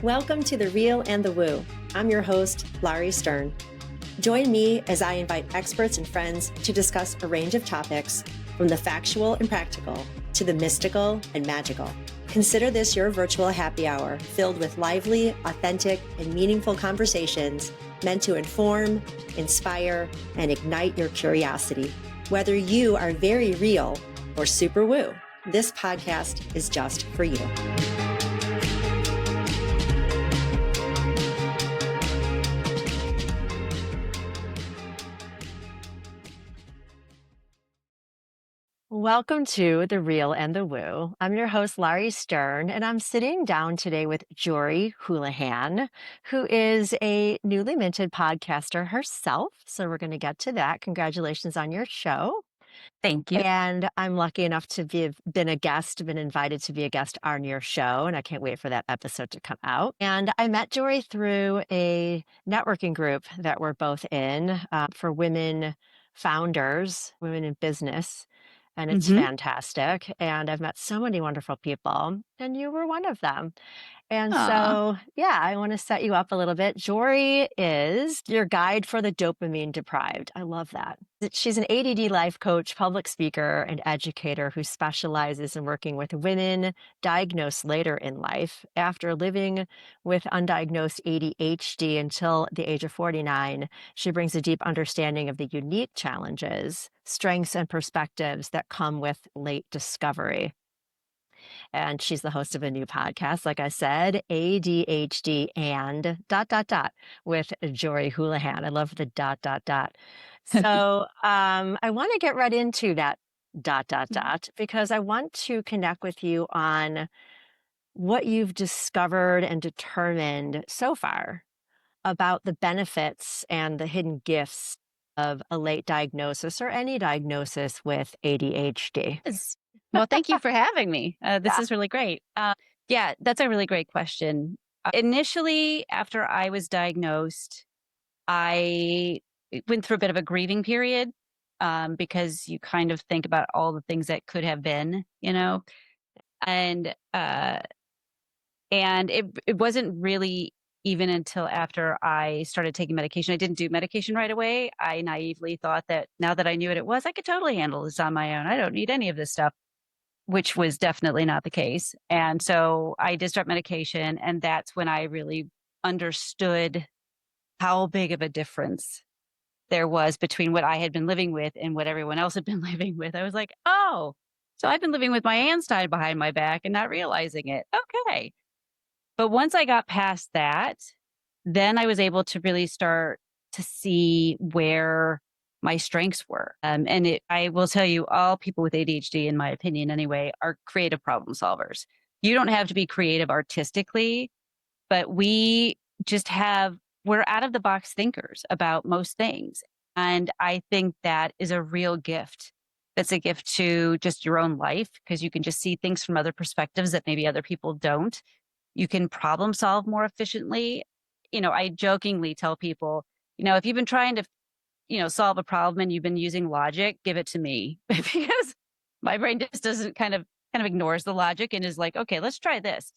Welcome to The Real and the Woo. I'm your host, Laurie Stern. Join me as I invite experts and friends to discuss a range of topics, from the factual and practical to the mystical and magical. Consider this your virtual happy hour filled with lively, authentic, and meaningful conversations meant to inform, inspire, and ignite your curiosity. Whether you are very real or super woo, this podcast is just for you. Welcome to The Real and the Woo. I'm your host, Laurie Stern, and I'm sitting down today with Jori Hulahan, who is a newly minted podcaster herself. So we're going to get to that. Congratulations on your show. Thank you. And I'm lucky enough to been invited to be a guest on your show, and I can't wait for that episode to come out. And I met Jori through a networking group that we're both in for women founders, women in business. And it's fantastic. And I've met so many wonderful people, and you were one of them. And so, I want to set you up a little bit. Jori is your guide for the dopamine deprived. I love that. She's an ADD life coach, public speaker, and educator who specializes in working with women diagnosed later in life. After living with undiagnosed ADHD until the age of 49, she brings a deep understanding of the unique challenges, strengths, and perspectives that come with late discovery. And she's the host of a new podcast, like I said, ADHD and ... with Jori Hulahan. I love the ... So I want to get right into that ... because I want to connect with you on what you've discovered and determined so far about the benefits and the hidden gifts of a late diagnosis or any diagnosis with ADHD. Well, thank you for having me. This is really great. That's a really great question. Initially, after I was diagnosed, I went through a bit of a grieving period because you kind of think about all the things that could have been, and it wasn't really even until after I started taking medication. I didn't do medication right away. I naively thought that now that I knew what it was, I could totally handle this on my own. I don't need any of this stuff, which was definitely not the case. And so I did start medication, and that's when I really understood how big of a difference there was between what I had been living with and what everyone else had been living with. I was like, oh, so I've been living with my hands tied behind my back and not realizing it. Okay. But once I got past that, then I was able to really start to see where my strengths were. I will tell you, all people with ADHD, in my opinion anyway, are creative problem solvers. You don't have to be creative artistically, but we're out of the box thinkers about most things. And I think that is a real gift. That's a gift to just your own life, because you can just see things from other perspectives that maybe other people don't. You can problem solve more efficiently. I jokingly tell people, if you've been trying to, solve a problem and you've been using logic, give it to me, because my brain just doesn't kind of ignores the logic and is like, okay, let's try this.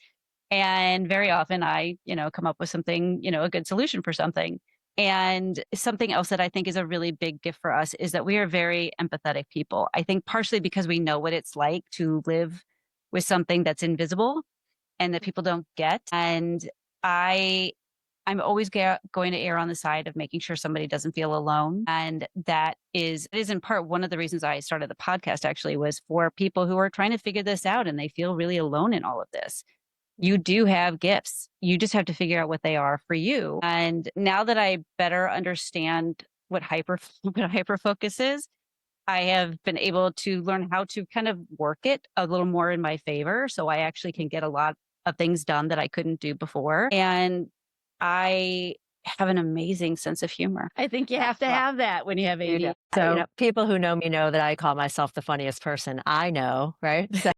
And very often I, come up with something, a good solution for something. And something else that I think is a really big gift for us is that we are very empathetic people. I think partially because we know what it's like to live with something that's invisible and that people don't get. And I'm always going to err on the side of making sure somebody doesn't feel alone. And that is in part one of the reasons I started the podcast, actually, was for people who are trying to figure this out and they feel really alone in all of this. You do have gifts. You just have to figure out what they are for you. And now that I better understand what hyperfocus is, I have been able to learn how to kind of work it a little more in my favor. So I actually can get a lot of things done that I couldn't do before. And I have an amazing sense of humor. I think you have to have that when you have ADHD. So people who know me know that I call myself the funniest person I know, right? So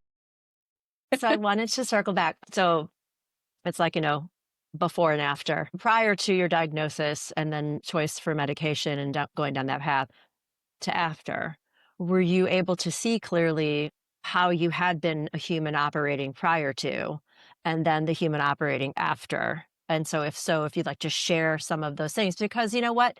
I wanted to circle back. So it's like, before and after, prior to your diagnosis and then choice for medication and going down that path to after, were you able to see clearly how you had been a human operating prior to, and then the human operating after. And so, if you'd like to share some of those things, because you know what?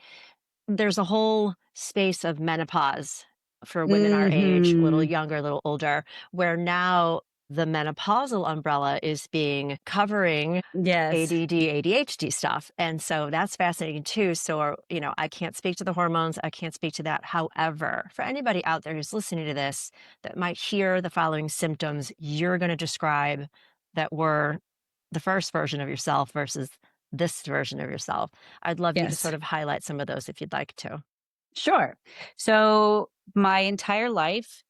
There's a whole space of menopause for women our age, a little Mhm. younger, a little older, where now the menopausal umbrella is being covering Yes. ADD, ADHD stuff. And so that's fascinating too. So, I can't speak to the hormones. I can't speak to that. However, for anybody out there who's listening to this that might hear the following symptoms you're going to describe that were the first version of yourself versus this version of yourself, I'd love you to Yes. sort of highlight some of those if you'd like to. Sure. So my entire life,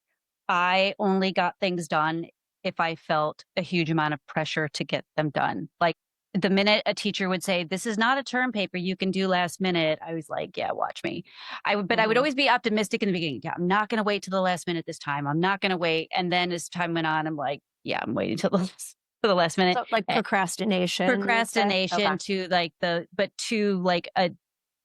I only got things done if I felt a huge amount of pressure to get them done. Like the minute a teacher would say, "This is not a term paper you can do last minute," I was like, "Yeah, watch me." But I would Mhm. always be optimistic in the beginning. Yeah, I'm not going to wait till the last minute this time. I'm not going to wait. And then as time went on, I'm like, yeah, I'm waiting till the for the last minute. So, like Eh, procrastination, you would say? Okay. Procrastination to like but to like a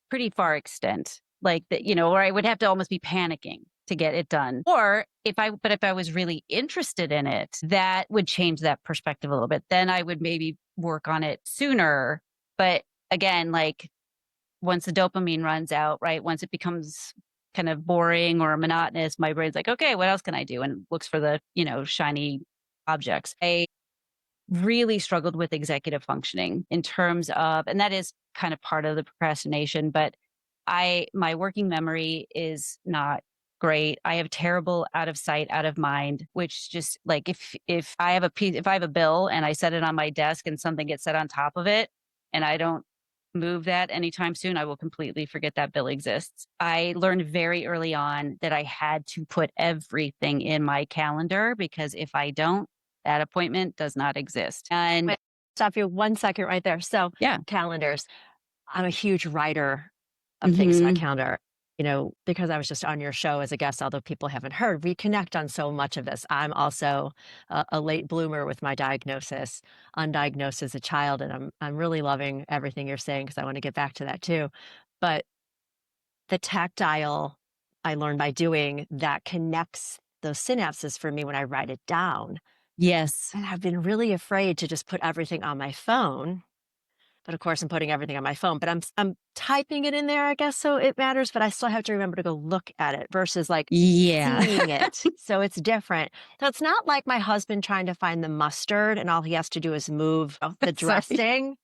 pretty far extent, like that, or I would have to almost be panicking to get it done. Or if I was really interested in it, that would change that perspective a little bit. Then I would maybe work on it sooner. But again, like once the dopamine runs out, right? Once it becomes kind of boring or monotonous, my brain's like, okay, what else can I do? And looks for the, shiny objects. I really struggled with executive functioning in terms of, and that is kind of part of the procrastination, but my working memory is not great. I have terrible out of sight, out of mind, which just like if I have a piece, if I have a bill and I set it on my desk and something gets set on top of it and I don't move that anytime soon, I will completely forget that bill exists. I learned very early on that I had to put everything in my calendar because if I don't, that appointment does not exist. And Wait, stop you 1 second right there. So, yeah. calendars. I'm a huge writer of things in my Mhm. calendar, because I was just on your show as a guest, although people haven't heard, we connect on so much of this. I'm also a late bloomer with my diagnosis, undiagnosed as a child, and I'm really loving everything you're saying because I want to get back to that too. But the tactile I learned by doing that connects those synapses for me when I write it down. Yes. And I've been really afraid to just put everything on my phone, but of course, I'm putting everything on my phone, but I'm typing it in there, I guess, so it matters, but I still have to remember to go look at it versus, like, Yeah. seeing it, so it's different. So it's not like my husband trying to find the mustard and all he has to do is move, the Sorry. dressing.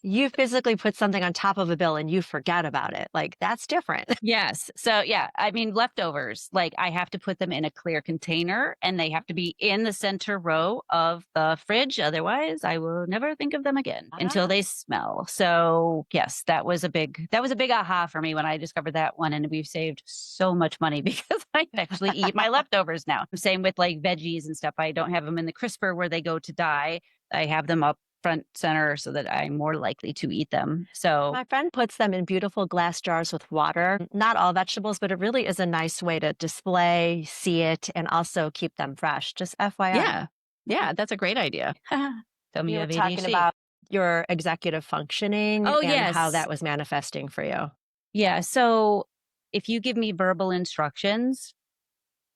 You physically put something on top of a bill and you forget about it, like, that's different. Yes. So, yeah, I mean, leftovers, like, I have to put them in a clear container, and they have to be in the center row of the fridge, otherwise, I will never think of them again until Ah. they smell. So, yes, that was a big aha for me when I discovered that one, and we've saved so much money because I actually eat my leftovers now. Same with, like, veggies and stuff, I don't have them in the crisper where they go to die. I have them up front center so that I'm more likely to eat them. So, My friend puts them in beautiful glass jars with water. Not all vegetables, but it really is a nice way to display, see it, and also keep them fresh. Just FYI. yeah. Yeah, that's a great idea. Tell me You you were have talking ADHD. about your executive functioning Oh, and how yes. that was manifesting for you. Yeah, so if you give me verbal instructions,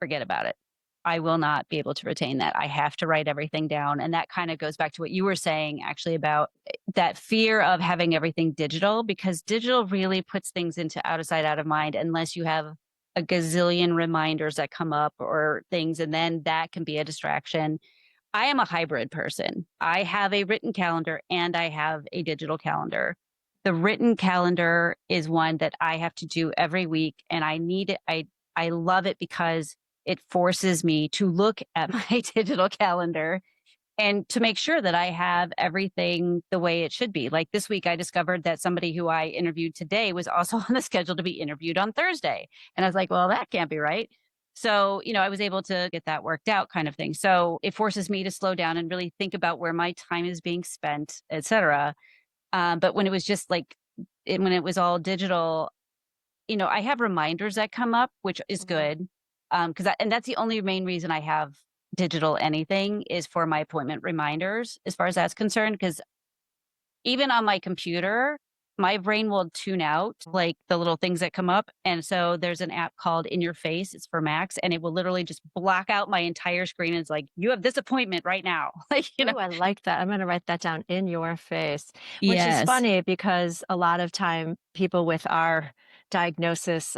forget about it. I will not be able to retain that. I have to write everything down, and that kinda goes back to what you were saying actually about, that fear of having everything digital, because digital really puts things into out of sight, out of mind unless you have a gazillion reminders that come up or things, and then that can be a distraction. I am a hybrid person. I have a written calendar and I have a digital calendar. The written calendar is one that I have to do every week and I need it. I love it because it forces me to look at my digital calendar and to make sure that I have everything the way it should be. Like this week, I discovered that somebody who I interviewed today was also on the schedule to be interviewed on Thursday. And I was like, well, that can't be right. So, I was able to get that worked out kind of thing. So it forces me to slow down and really think about where my time is being spent, et cetera. But when it was just like, when it was all digital, I have reminders that come up, which is Mhm. good. And that's the only main reason I have digital anything is for my appointment reminders as far as that's concerned. Because even on my computer, my brain will tune out like the little things that come up. And so there's an app called In Your Face. It's for Macs, and it will literally just block out my entire screen. And it's like, you have this appointment right now. Ooh, I like that. I'm gonna write that down, in your face, which is Yes. funny because a lot of time people with our diagnosis,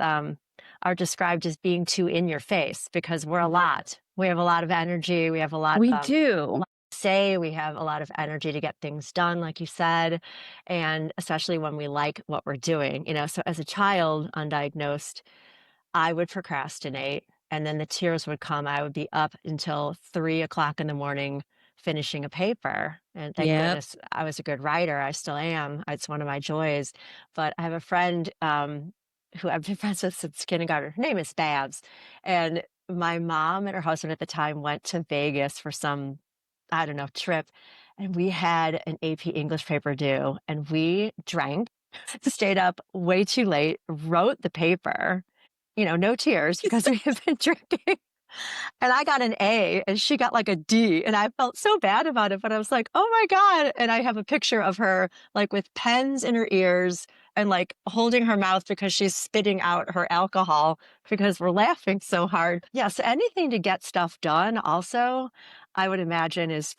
are described as being too in your face because we're a lot. We have a lot of energy. We have a lot, We do. to say. We have a lot of energy to get things done, like you said, and especially when we like what we're doing, you know? So as a child, undiagnosed, I would procrastinate, and then the tears would come. I would be up until 3 o'clock in the morning finishing a paper, and thank Yep. goodness I was a good writer. I still am. It's one of my joys. But I have a friend, who I've been friends with since kindergarten. Her name is Babs, and my mom and her husband at the time went to Vegas for some, I don't know, trip, and we had an AP English paper due, and we drank, stayed up way too late, wrote the paper, you know, no tears because we have been drinking. And I got an A and she got like a D. And I felt so bad about it, but I was like, oh my God. And I have a picture of her like with pens in her ears and like holding her mouth because she's spitting out her alcohol because we're laughing so hard. Yeah. So anything to get stuff done, also, I would imagine is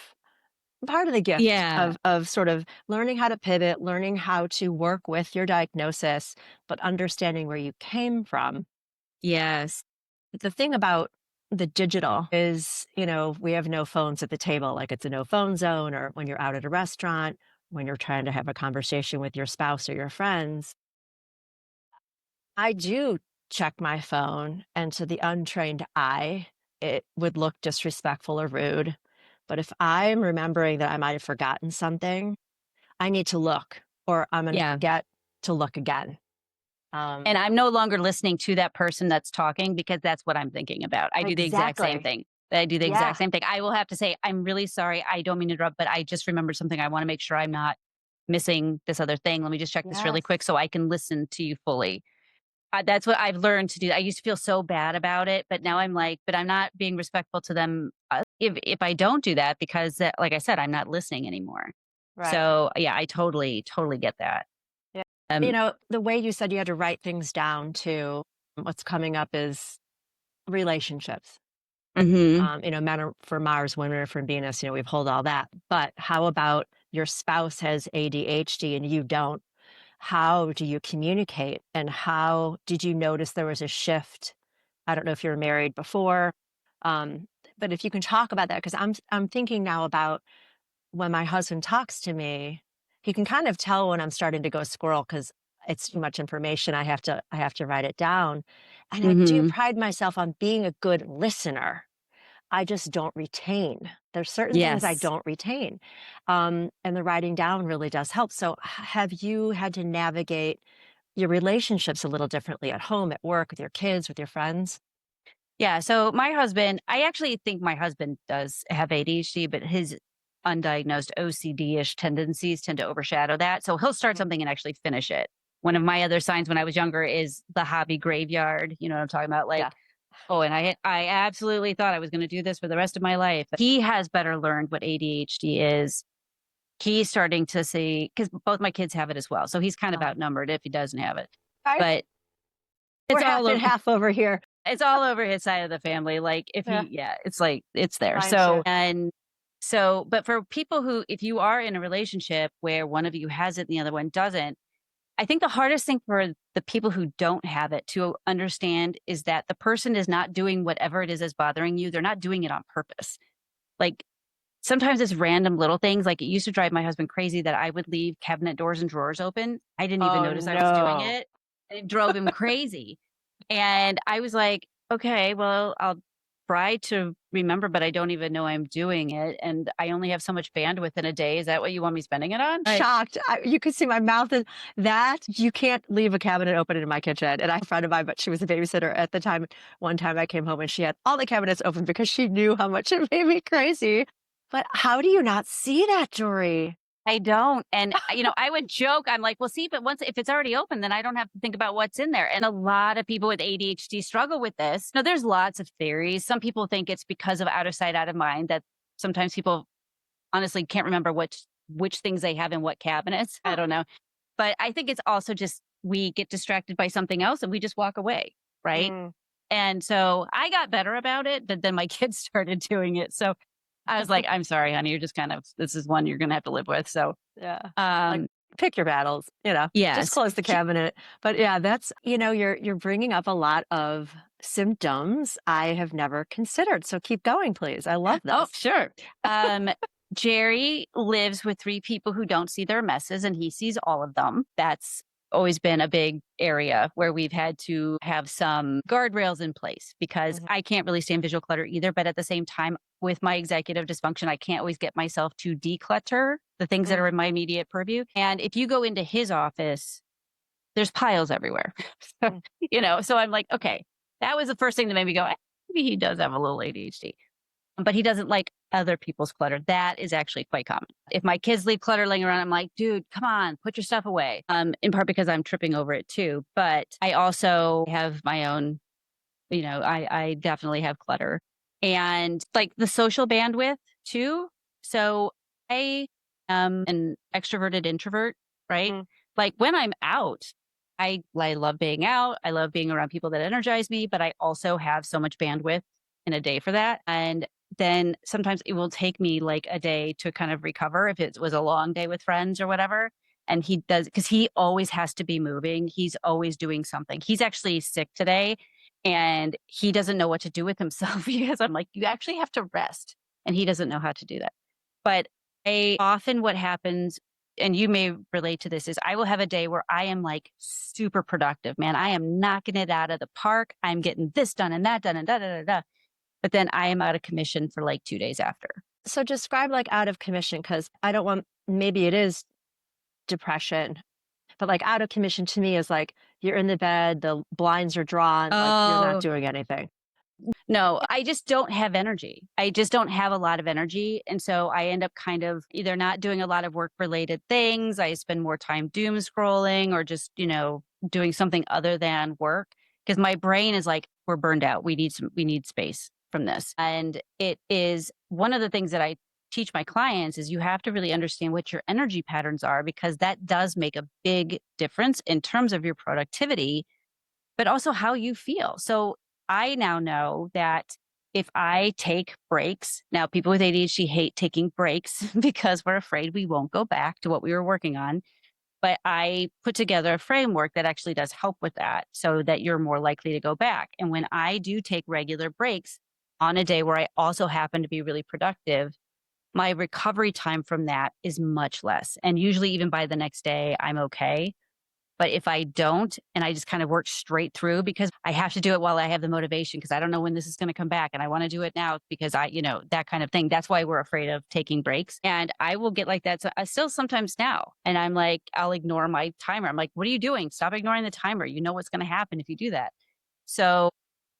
part of the gift Yeah. of sort of learning how to pivot, learning how to work with your diagnosis, but understanding where you came from. Yes. The thing about the digital is, you know, we have no phones at the table, like it's a no phone zone, or when you're out at a restaurant, when you're trying to have a conversation with your spouse or your friends. I do check my phone, and to the untrained eye, it would look disrespectful or rude. But if I'm remembering that I might have forgotten something, I need to look, or I'm going to Yeah. forget to look again. And Um, I'm no longer listening to that person that's talking because that's what I'm thinking about. I do the exact same exactly. thing. I do the exact Yeah. same thing. I will have to say, I'm really sorry. I don't mean to interrupt, but I just remembered something. I want to make sure I'm not missing this other thing. Let me just check this really Yes. quick so I can listen to you fully. That's what I've learned to do. I used to feel so bad about it, but now I'm like, but I'm not being respectful to them if I don't do that because, like I said, I'm not listening anymore. Right. So yeah, I totally get that. Yeah. You Um, know, the way you said you had to write things down too, what's coming up is relationships. mhm. You know, men are for Mars, women are for Venus, you know, we've hold all that. But how about your spouse has ADHD and you don't? How do you communicate? And how did you notice there was a shift? I don't know if you were married before, um, but if you can talk about that, because I'm thinking now about when my husband talks to me, he can kind of tell when I'm starting to go squirrel because it's too much information. I have to write it down. And I do Mhm. pride myself on being a good listener. I just don't retain. There's certain things I Yes. don't retain. And the writing down really does help. So have you had to navigate your relationships a little differently at home, at work, with your kids, with your friends? Yeah, so my husband, I actually think my husband does have ADHD, but his undiagnosed OCD-ish tendencies tend to overshadow that. So he'll start Mhm. something and actually finish it. One of my other signs when I was younger is the hobby graveyard. You know what I'm talking about? Yeah. Like, oh, and I absolutely thought I was going to do this for the rest of my life. He has better learned what ADHD is. He's starting to see because both my kids have it as well. So he's kind of Uh, outnumbered if he doesn't have it. right. But We're it's half all and over. half over here. It's all over his side of the family, like, if Yeah, he yeah, it's like it's there. mine too. But for people who if you are in a relationship where one of you has it and the other one doesn't, I think the hardest thing for the people who don't have it to understand is that the person is not doing whatever it is that's bothering you, they're not doing it on purpose. Like, sometimes it's random little things, like, it used to drive my husband crazy that I would leave cabinet doors and drawers open. I didn't even Oh notice I was doing no. it, and it drove him crazy. And I was like, "Okay, well, I'll try to remember, but I don't even know I'm doing it, and I only have so much bandwidth in a day. Is that what you want me spending it on?" Right. Shocked. You could see my mouth is that you can't leave a cabinet open in my kitchen. And I have a friend of mine, but she was a babysitter at the time. One time I came home and she had all the cabinets open because she knew how much it made me crazy. But how do you not see that, Jory? I don't, and, I would joke, I'm like, "Well, see, but once if it's already open, then I don't have to think about what's in there," and a lot of people with ADHD struggle with this. Now, there's lots of theories. Some people think it's because of out of sight, out of mind, that sometimes people honestly can't remember which things they have in what cabinets. I Huh. don't know. But I think it's also just we get distracted by something else and we just walk away, right? Mm. And so I got better about it, but then my kids started doing it. So I was like, I'm sorry, honey, you're just kind of, this is one you're going to have to live with. So, Yeah. Like, um, pick your battles, just yes. close the cabinet. But yeah, that's, you're bringing up a lot of symptoms I have never considered. So keep going, please. I love Oh, this. sure. Um, Jerry lives with three people who don't see their messes and he sees all of them. That's always been a big area where we've had to have some guardrails in place because Mhm. I can't really stand visual clutter either. But at the same time, with my executive dysfunction, I can't always get myself to declutter the things that Mm. are in my immediate purview. And if you go into his office, there's piles everywhere. So, Mm. so I'm like, okay, that was the first thing that made me go, maybe he does have a little ADHD, but he doesn't like other people's clutter. That is actually quite common. If my kids leave clutter laying around, I'm like, dude, come on, put your stuff away. In part because I'm tripping over it too. But I also have my own, I definitely have clutter and like the social bandwidth too. So I am an extroverted introvert, right? Mhm. Like when I'm out, I love being out. I love being around people that energize me, but I also have so much bandwidth in a day for that. And then sometimes it will take me like a day to kind of recover if it was a long day with friends or whatever. And he does because he always has to be moving. He's always doing something. He's actually sick today and he doesn't know what to do with himself because I'm like, you actually have to rest. And he doesn't know how to do that. But I often what happens, and you may relate to this, is I will have a day where I am like super productive, man. I am knocking it out of the park. I'm getting this done and that done and da da da da. But then I am out of commission for like 2 days after. So describe like out of commission, because I don't want, maybe it is depression, but like out of commission to me is like you're in the bed, the blinds are drawn, like you're not Oh, doing anything. no, I just don't have energy. I just don't have a lot of energy. And so I end up kind of either not doing a lot of work related things. I spend more time doom scrolling or just, doing something other than work because my brain is like, we're burned out. We need space from this. And it is one of the things that I teach my clients is you have to really understand what your energy patterns are because that does make a big difference in terms of your productivity but also how you feel. So I now know that if I take breaks, now people with ADHD hate taking breaks because we're afraid we won't go back to what we were working on. But I put together a framework that actually does help with that so that you're more likely to go back. And when I do take regular breaks on a day where I also happen to be really productive, my recovery time from that is much less. And usually, even by the next day, I'm okay. But if I don't, and I just kind of work straight through because I have to do it while I have the motivation because I don't know when this is going to come back and I want to do it now because that kind of thing. That's why we're afraid of taking breaks. And I will get like that. So I still sometimes now, and I'm like, I'll ignore my timer. I'm like, what are you doing? Stop ignoring the timer. You know what's going to happen if you do that. So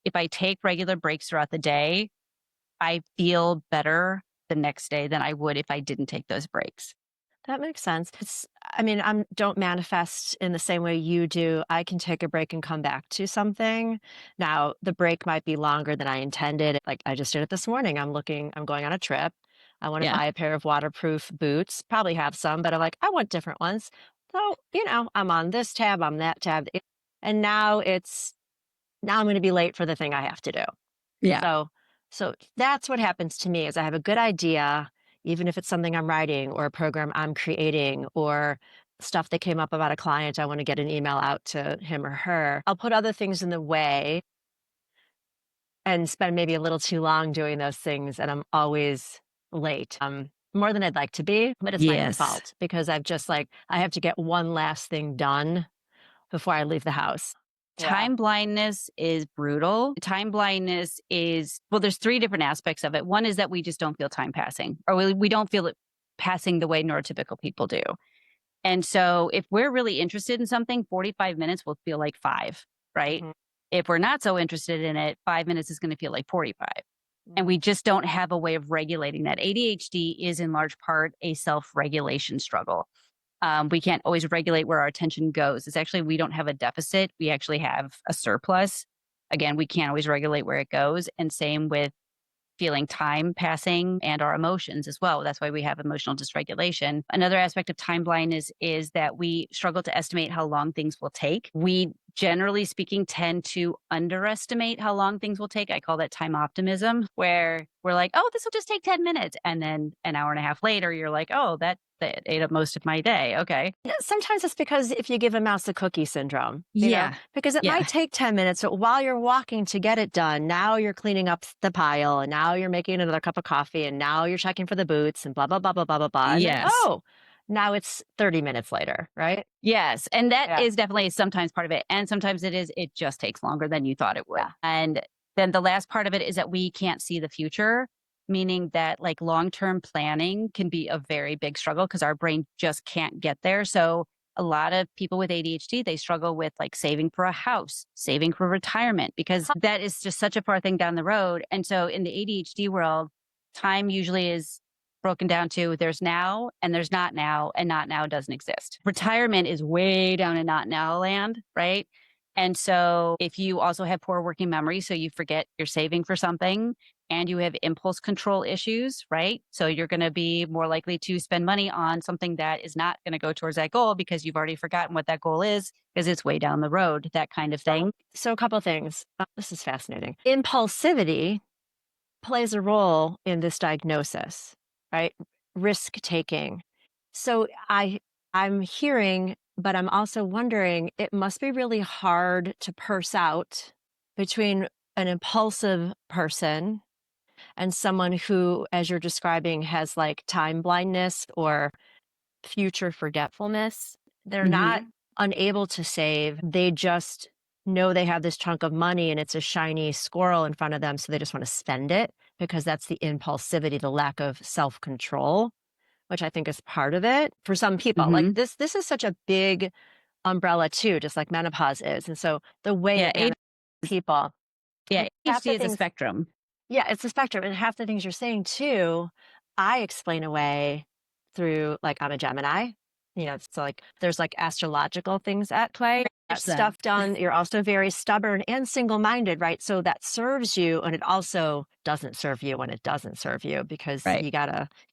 if I take regular breaks throughout the day, I feel better the next day than I would if I didn't take those breaks. That makes sense. I mean, I don't manifest in the same way you do. I can take a break and come back to something. Now, the break might be longer than I intended. Like I just did it this morning. I'm going on a trip. I want to Yeah. buy a pair of waterproof boots, probably have some, but I'm like, I want different ones. So, I'm on this tab, I'm that tab. And now I'm going to be late for the thing I have to do. Yeah. So so that's what happens to me is I have a good idea, even if it's something I'm writing or a program I'm creating or stuff that came up about a client, I want to get an email out to him or her. I'll put other things in the way and spend maybe a little too long doing those things, and I'm always late. More than I'd like to be, but it's my own Yes. fault because I've just like I have to get one last thing done before I leave the house. Yeah. Time blindness is brutal. Time blindness is, well, there's three different aspects of it. One is that we just don't feel time passing, or we don't feel it passing the way neurotypical people do. And so if we're really interested in something, 45 minutes will feel like five, right? Mhm. If we're not so interested in it, 5 minutes is going to feel like 45. And Mhm. we just don't have a way of regulating that. ADHD is in large part a self regulation struggle. We can't always regulate where our attention goes. It's actually, we don't have a deficit. We actually have a surplus. Again, we can't always regulate where it goes. And same with feeling time passing and our emotions as well. That's why we have emotional dysregulation. Another aspect of time blindness is that we struggle to estimate how long things will take. We generally speaking tend to underestimate how long things will take. I call that time optimism, where we're like, oh, this will just take 10 minutes. And then an hour and a half later, you're like, oh, that ate up most of my day. Okay. Yeah, sometimes it's because if you give a mouse a cookie syndrome, Yeah. because it might Yeah. take 10 minutes, but while you're walking to get it done, now you're cleaning up the pile and now you're making another cup of coffee and now you're checking for the boots and blah, blah, blah, blah, blah, blah, blah. And then, Yes. oh, now it's 30 minutes later, right? Yes, and that Yeah. is definitely sometimes part of it, and sometimes it just takes longer than you thought it would. Yeah. And then the last part of it is that we can't see the future, meaning that, like, long-term planning can be a very big struggle because our brain just can't get there. So, a lot of people with ADHD, they struggle with, like, saving for a house, saving for retirement, because that is just such a far thing down the road. And so in the ADHD world, time usually is broken down to there's now and there's not now, and not now doesn't exist. Retirement is way down in not now land, right? And so if you also have poor working memory, so you forget you're saving for something and you have impulse control issues, right? So you're going to be more likely to spend money on something that is not going to go towards that goal because you've already forgotten what that goal is because it's way down the road, that kind of thing. So, a couple of things. This is fascinating. Impulsivity plays a role in this diagnosis, right? Risk taking. So I'm hearing, but I'm also wondering, it must be really hard to parse out between an impulsive person and someone who, as you're describing, has like time blindness or future forgetfulness. They're not Hmm. unable to save. They just know they have this chunk of money and it's a shiny squirrel in front of them. So they just want to spend it because that's the impulsivity, the lack of self control, which I think is part of it for some people. Like Hmm. this is such a big umbrella too, just like menopause is. And so the way Yeah. it manifests people, Yeah. and half ADHD the is a things, spectrum. yeah, it's a spectrum. And half the things you're saying too, I explain away through like I'm a Gemini. So like there's like astrological things at play. Get 100%. stuff done. You're also very stubborn and single-minded, right? So that serves you and it also doesn't serve you when it doesn't serve you because Right. you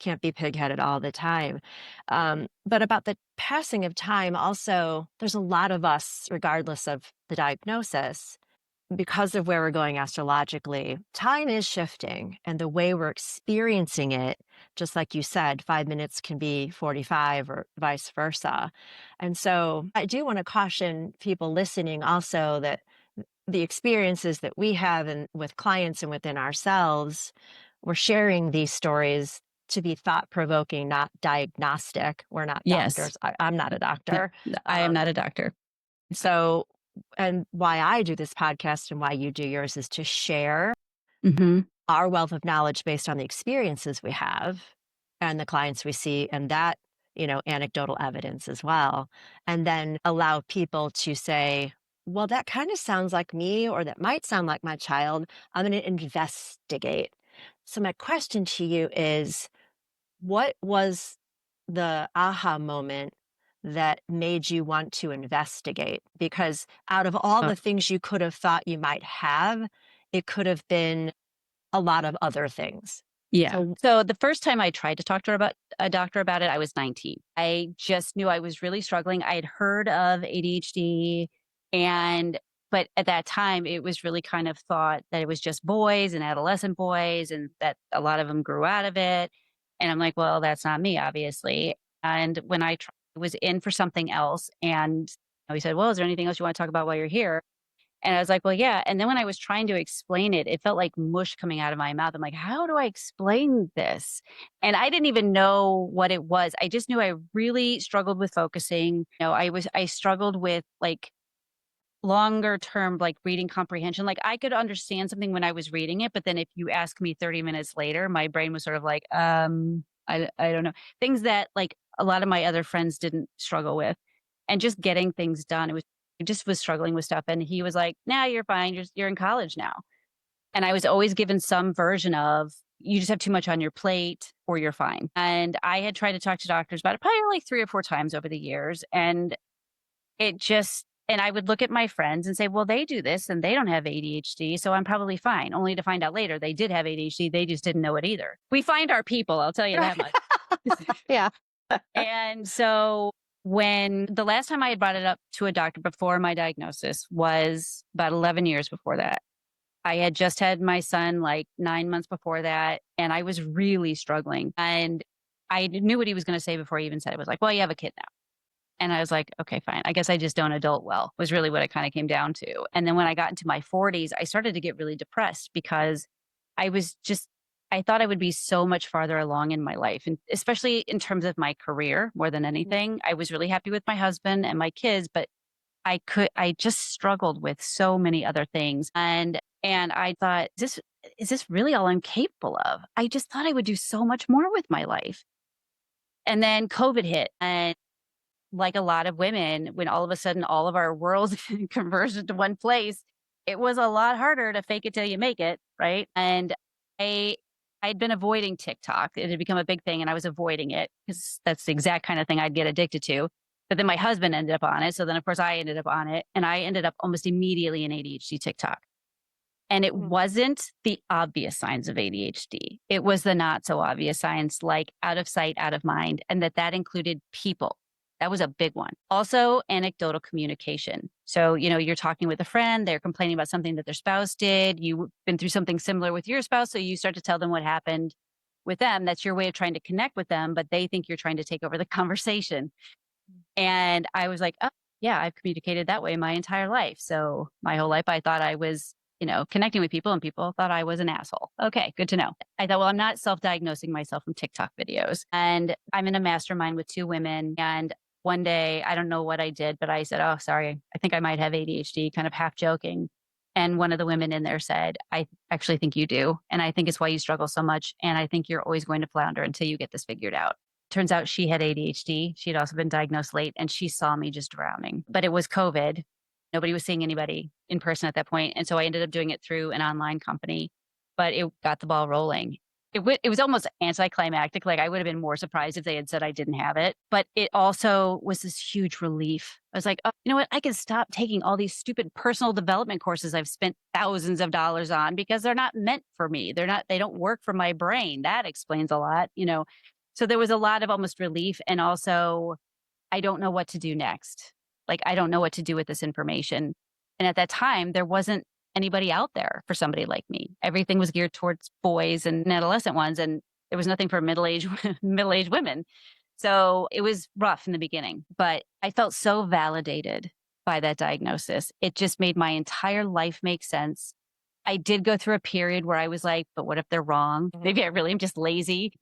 can't be pig-headed all the time. But about the passing of time, also, there's a lot of us, regardless of the diagnosis, because of where we're going astrologically, time is shifting and the way we're experiencing it, just like you said, 5 minutes can be 45 or vice versa. And so I do want to caution people listening also that the experiences that we have with clients and within ourselves, we're sharing these stories to be thought provoking, not diagnostic. We're not Yes. doctors. I'm not a No, doctor. I am Um, not a doctor. so, and why I do this podcast and why you do yours is to share Mhm. our wealth of knowledge based on the experiences we have and the clients we see, and that, anecdotal evidence as well. And then allow people to say, well, that kind of sounds like me, or that might sound like my child. I'm going to investigate. So, my question to you is, what was the aha moment that made you want to investigate? Because out of all Uh, the things you could have thought you might have, it could have been a lot of other things. yeah. So, So the first time I tried to talk to her about a doctor about it, I was 19. I just knew I was really struggling. I had heard of ADHD and but at that time it was really kind of thought that it was just boys and adolescent boys and that a lot of them grew out of it. And I'm like, well, that's not me, obviously. And when was in for something else and he said, well, is there anything else you want to talk about while you're here? And I was like, "Well, yeah." And then when I was trying to explain it, it felt like mush coming out of my mouth. I'm like, "How do I explain this?" And I didn't even know what it was. I just knew I really struggled with focusing. I struggled with like longer term like reading comprehension. Like I could understand something when I was reading it, but then if you ask me 30 minutes later, my brain was sort of like, I don't know. Things that like a lot of my other friends didn't struggle with. And just getting things done. I just was struggling with stuff. And he was like, "Nah, you're fine. You're in college now." And I was always given some version of you just have too much on your plate or you're fine. And I had tried to talk to doctors about it probably like 3 or 4 times over the years. And it just And I would look at my friends and say, well, they do this and they don't have ADHD, so I'm probably fine. Only to find out later they did have ADHD. They just didn't know it either. We find our people, I'll tell you Right. that much. Yeah. And so when the last time I had brought it up to a doctor before my diagnosis was about 11 years before that. I had just had my son like 9 months before that, and I was really struggling. And I knew what he was going to say before he even said it. It was like, well, you have a kid now. And I was like, okay, fine. I guess I just don't adult well, was really what it kind of came down to. And then when I got into my 40s, I started to get really depressed because I was just, I thought I would be so much farther along in my life. And especially in terms of my career more than anything. I was really happy with my husband and my kids, but I just struggled with so many other things. And I thought, is this really all I'm capable of? I just thought I would do so much more with my life. And then COVID hit. And like a lot of women, when all of a sudden all of our worlds converged into one place, it was a lot harder to fake it till you make it, right? And I I'd been avoiding TikTok. It had become a big thing and I was avoiding it because that's the exact kind of thing I'd get addicted to. But then my husband ended up on it. So then of course I ended up on it and I ended up almost immediately in ADHD TikTok. And it Mhm. wasn't the obvious signs of ADHD. It was the not so obvious signs like out of sight, out of mind, and that included people. That was a big one. Also, anecdotal communication. So, you're talking with a friend, they're complaining about something that their spouse did. You've been through something similar with your spouse. So you start to tell them what happened with them. That's your way of trying to connect with them, but they think you're trying to take over the conversation. And I was like, "Oh, yeah, I've communicated that way my entire life." So my whole life, I thought I was, connecting with people and people thought I was an asshole. Okay, good to know. I thought, well, I'm not self-diagnosing myself from TikTok videos. And I'm in a mastermind with two women. And one day, I don't know what I did, but I said, oh, sorry, I think I might have ADHD, kind of half joking. And one of the women in there said, I actually think you do. And I think it's why you struggle so much. And I think you're always going to flounder until you get this figured out. Turns out she had ADHD. She had also been diagnosed late and she saw me just drowning. But it was COVID. Nobody was seeing anybody in person at that point. And so I ended up doing it through an online company, but it got the ball rolling. It was almost anticlimactic. Like I would have been more surprised if they had said I didn't have it. But it also was this huge relief. I was like, oh, you know what? I can stop taking all these stupid personal development courses I've spent thousands of dollars on because they're not meant for me. They don't work for my brain. That explains a lot. So there was a lot of almost relief and also I don't know what to do next. Like I don't know what to do with this information. And at that time there wasn't anybody out there for somebody like me. Everything was geared towards boys and adolescent ones and there was nothing for middle-aged middle-aged women. So it was rough in the beginning, but I felt so validated by that diagnosis. It just made my entire life make sense. I did go through a period where I was like, but what if they're wrong? Mhm. Maybe I really am just lazy,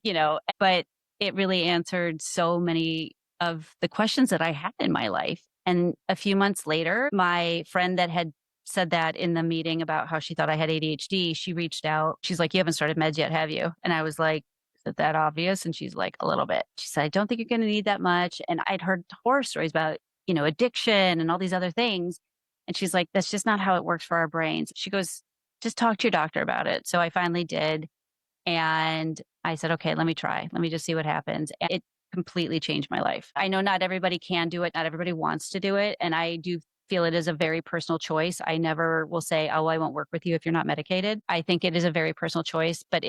but it really answered so many of the questions that I had in my life. And a few months later, my friend that had said that in the meeting about how she thought I had ADHD, she reached out. She's like, you haven't started meds yet, have you? And I was like, is it that obvious? And she's like, a little bit. She said, I don't think you're going to need that much. And I'd heard horror stories about, addiction and all these other things. And she's like, that's just not how it works for our brains. She goes, just talk to your doctor about it. So I finally did. And I said, okay, let me try. Let me just see what happens. And it completely changed my life. I know not everybody can do it. Not everybody wants to do it. And I do feel it is a very personal choice. I never will say, oh, I won't work with you if you're not medicated. I think it is a very personal choice, but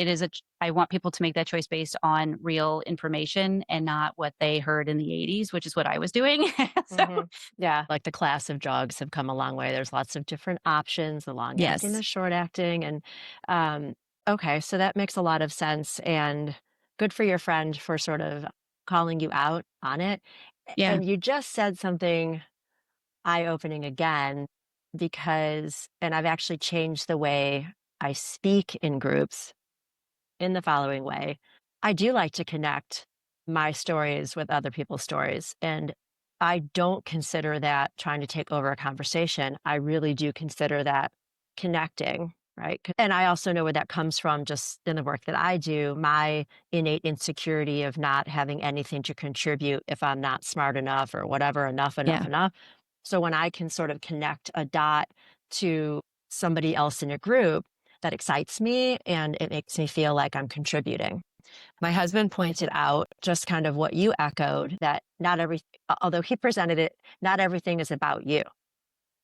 I want people to make that choice based on real information and not what they heard in the 80s, which is what I was doing. So, Mhm. Yeah, like the class of drugs have come a long way. There's lots of different options, the long acting, yes. the short acting, and um, okay, so that makes a lot of sense. And good for your friend for sort of calling you out on it. Yeah. And you just said something eye-opening again because, and I've actually changed the way I speak in groups in the following way. I do like to connect my stories with other people's stories. And I don't consider that trying to take over a conversation. I really do consider that connecting. Right. And I also know where that comes from just in the work that I do, my innate insecurity of not having anything to contribute if I'm not smart enough or whatever, enough, Yeah. enough. So when I can sort of connect a dot to somebody else in a group, that excites me and it makes me feel like I'm contributing. My husband pointed out just kind of what you echoed that not every although he presented it, not everything is about you.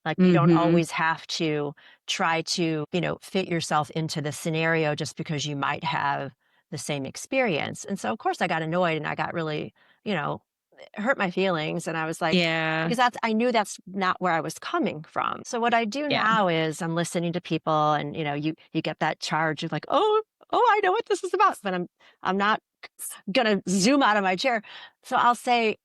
Like, you don't Mhm. always have to try to, fit yourself into the scenario just because you might have the same experience. And so, of course, I got annoyed and I got really, you know, it hurt my feelings. And I was like, Yeah. because I knew that's not where I was coming from. So what I do Yeah. now is I'm listening to people, and you get that charge of like, oh, I know what this is about, but I'm not gonna zoom out of my chair. So I'll say,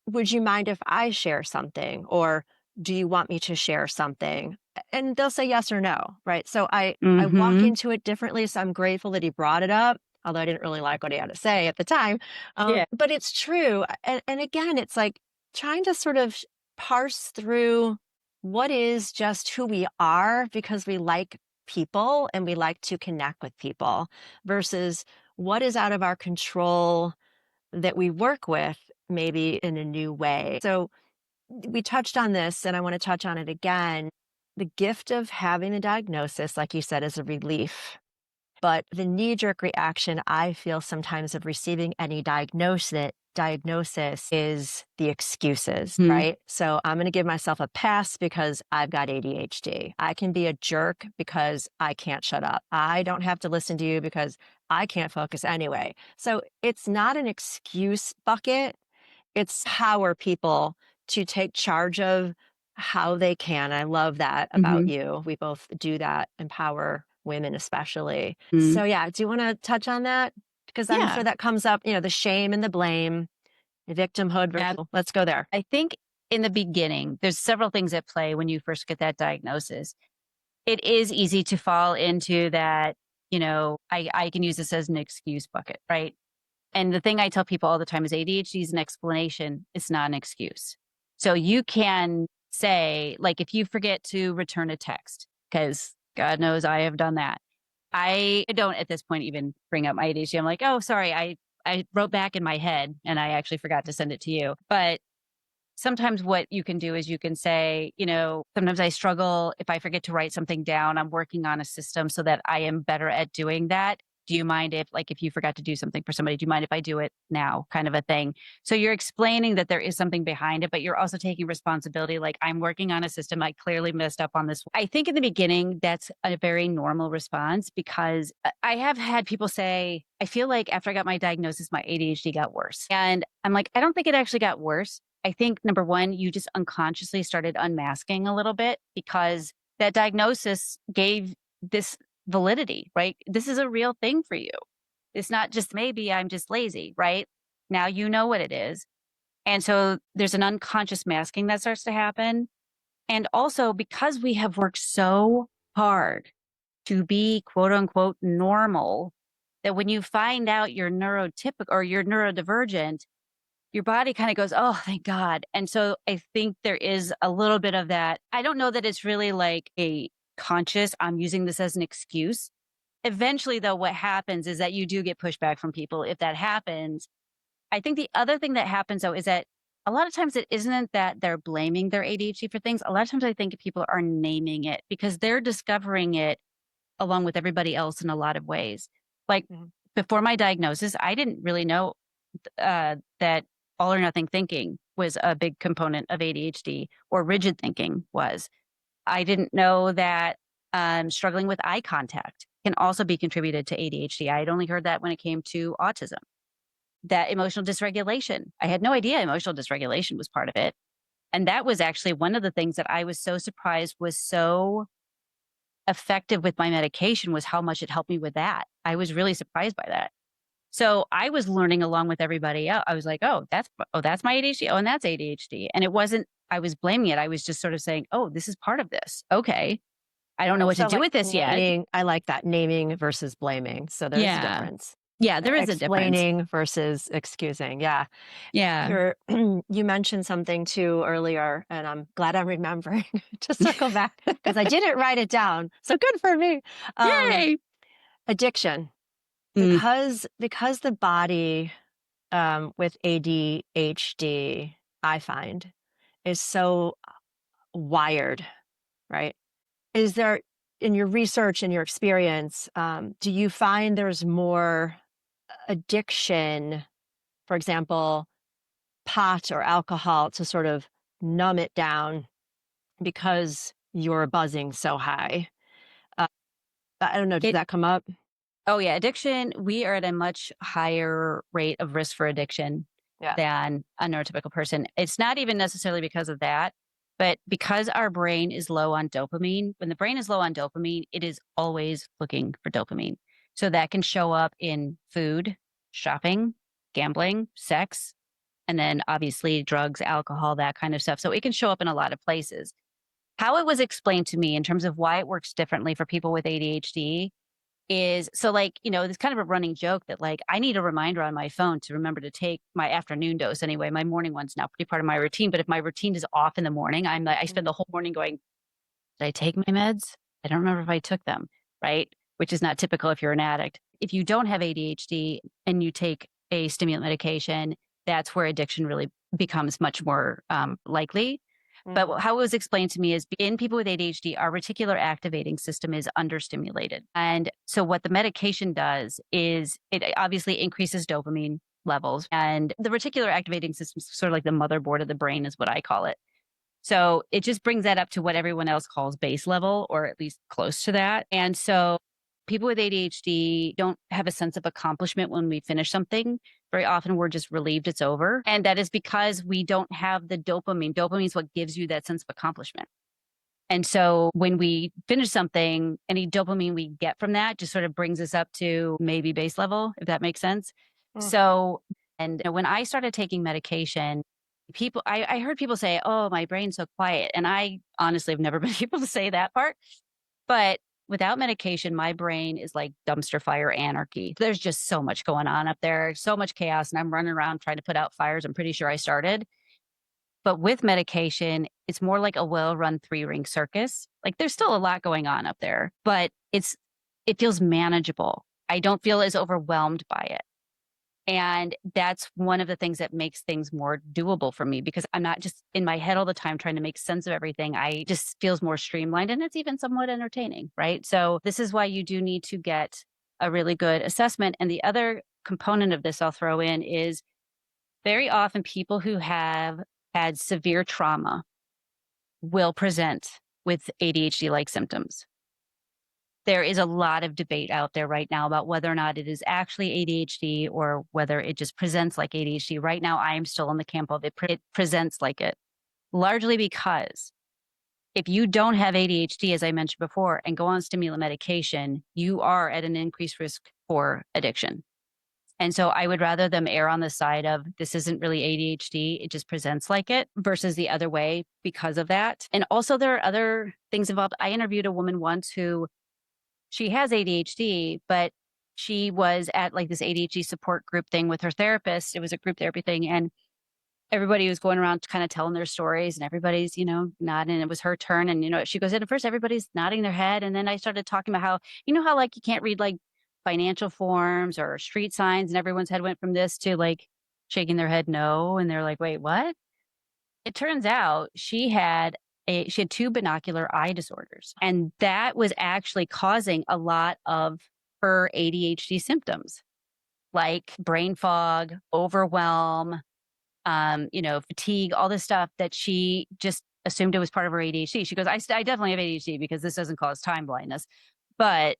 would you mind if I share something? Or do you want me to share something? And they'll say yes or no, right? So I walk Mhm. into it differently. So I'm grateful that he brought it up, although I didn't really like what he had to say at the time. Yeah. But it's true. And again, it's like trying to sort of parse through what is just who we are because we like people and we like to connect with people versus what is out of our control that we work with maybe in a new way. So we touched on this and I want to touch on it again. The gift of having a diagnosis, like you said, is a relief. But the knee jerk reaction I feel sometimes of receiving any diagnosis is the excuses, Mhm. right? So I'm going to give myself a pass because I've got ADHD. I can be a jerk because I can't shut up. I don't have to listen to you because I can't focus anyway. So it's not an excuse bucket, it's power people to take charge of how they can. I love that about Mhm. you. We both do that, empower women especially. Mhm. So yeah, do you want to touch on that? Because I'm Yeah. sure that comes up, the shame and the blame, the victimhood. Let's go there. I think in the beginning, there's several things at play when you first get that diagnosis. It is easy to fall into that, I can use this as an excuse bucket, right? And the thing I tell people all the time is ADHD is an explanation, it's not an excuse. So you can say, like, if you forget to return a text, because God knows I have done that. I don't at this point even bring up my ADHD. I'm like, oh, sorry, I wrote back in my head and I actually forgot to send it to you. But sometimes what you can do is you can say, sometimes I struggle if I forget to write something down. I'm working on a system so that I am better at doing that. Do you mind if, like, if you forgot to do something for somebody, do you mind if I do it now? Kind of a thing. So you're explaining that there is something behind it, but you're also taking responsibility. Like, I'm working on a system. I clearly messed up on this. I think in the beginning, that's a very normal response because I have had people say, I feel like after I got my diagnosis, my ADHD got worse. And I'm like, I don't think it actually got worse. I think number one, you just unconsciously started unmasking a little bit because that diagnosis gave this validity, right? This is a real thing for you. It's not just maybe I'm just lazy, right? Now you know what it is. And so there's an unconscious masking that starts to happen. And also because we have worked so hard to be quote unquote normal, that when you find out you're neurotypical or you're neurodivergent, your body kinda goes, "Oh, thank God." And so I think there is a little bit of that. I don't know that it's really like a conscious, "I'm using this as an excuse." Eventually, though, what happens is that you do get pushback from people if that happens. I think the other thing that happens, though, is that a lot of times it isn't that they're blaming their ADHD for things. A lot of times I think people are naming it because they're discovering it along with everybody else in a lot of ways. Like, Mhm. before my diagnosis, I didn't really know that all or nothing thinking was a big component of ADHD or rigid thinking was. I didn't know that struggling with eye contact can also be contributed to ADHD. I had only heard that when it came to autism. That emotional dysregulation. I had no idea emotional dysregulation was part of it. And that was actually one of the things that I was so surprised was so effective with my medication was how much it helped me with that. I was really surprised by that. So I was learning along with everybody else. I was like, "Oh, that's my ADHD. Oh, and that's ADHD." And it wasn't I was blaming it. I was just sort of saying, "Oh, this is part of this. Okay. I don't know Oh, what to so do like with this yet." naming, I like that, naming versus blaming. So there's a Yeah. difference. Yeah, there is a difference. Explaining versus excusing. Yeah. Yeah. You mentioned something too earlier, and I'm glad I'm remembering to circle back because I didn't write it down. So good for me. Um, Yay. Addiction, Mm, because the body with ADHD, I find, is so wired, right? Is there, in your research and your experience, do you find there's more addiction, for example, pot or alcohol, to sort of numb it down because you're buzzing so high. Uh, I don't know, does It that come up? Oh, yeah, addiction, we are at a much higher rate of risk for addiction Yeah. than a neurotypical person. It's not even necessarily because of that, but because our brain is low on dopamine. When the brain is low on dopamine, it is always looking for dopamine. So that can show up in food, shopping, gambling, sex, and then obviously drugs, alcohol, that kind of stuff. So it can show up in a lot of places. How it was explained to me in terms of why it works differently for people with ADHD is so, like, there's kind of a running joke that, like, I need a reminder on my phone to remember to take my afternoon dose anyway. My morning one's now pretty part of my routine, but if my routine is off in the morning, I spend Mhm. the whole morning going, "Did I take my meds? I don't remember if I took them," right? Which is not typical if you're an addict. If you don't have ADHD and you take a stimulant medication, that's where addiction really becomes much more, likely. But Mhm. how it was explained to me is in people with ADHD, our reticular activating system is understimulated. And so what the medication does is it obviously increases dopamine levels. And the reticular activating system is sort of like the motherboard of the brain, is what I call it. So it just brings that up to what everyone else calls base level, or at least close to that. And so people with ADHD don't have a sense of accomplishment when we finish something. Very often we're just relieved it's over. And that is because we don't have the dopamine. Dopamine is what gives you that sense of accomplishment. And so when we finish something, any dopamine we get from that just sort of brings us up to maybe base level, if that makes sense. Mhm. So, and when I started taking medication, I heard people say, "Oh, my brain's so quiet." And I honestly have never been able to say that part. But without medication, my brain is like dumpster fire anarchy. There's just so much going on up there, so much chaos. And I'm running around trying to put out fires I'm pretty sure I started. But with medication, it's more like a well-run three-ring circus. Like, there's still a lot going on up there, but it feels manageable. I don't feel as overwhelmed by it. And that's one of the things that makes things more doable for me because I'm not just in my head all the time trying to make sense of everything. I just feels more streamlined and it's even somewhat entertaining, right? So this is why you do need to get a really good assessment. And the other component of this I'll throw in is very often people who have had severe trauma will present with ADHD like symptoms. There is a lot of debate out there right now about whether or not it is actually ADHD or whether it just presents like ADHD. Right now, I am still in the camp of it presents like it, largely because if you don't have ADHD, as I mentioned before, and go on stimulant medication, you are at an increased risk for addiction. And so I would rather them err on the side of this isn't really ADHD, it just presents like it versus the other way because of that. And also, there are other things involved. I interviewed a woman once who she has ADHD, but she was at like this ADHD support group thing with her therapist. It was a group therapy thing. And everybody was going around kind of telling their stories and everybody's, nodding. It was her turn. And, she goes in at first, everybody's nodding their head. And then I started talking about how, how like you can't read like financial forms or street signs and everyone's head went from this to like shaking their head no. And they're like, wait, what? It turns out she had two binocular eye disorders, and that was actually causing a lot of her ADHD symptoms, like brain fog, overwhelm, fatigue, all this stuff that she just assumed it was part of her ADHD. She goes, I definitely have ADHD because this doesn't cause time blindness, but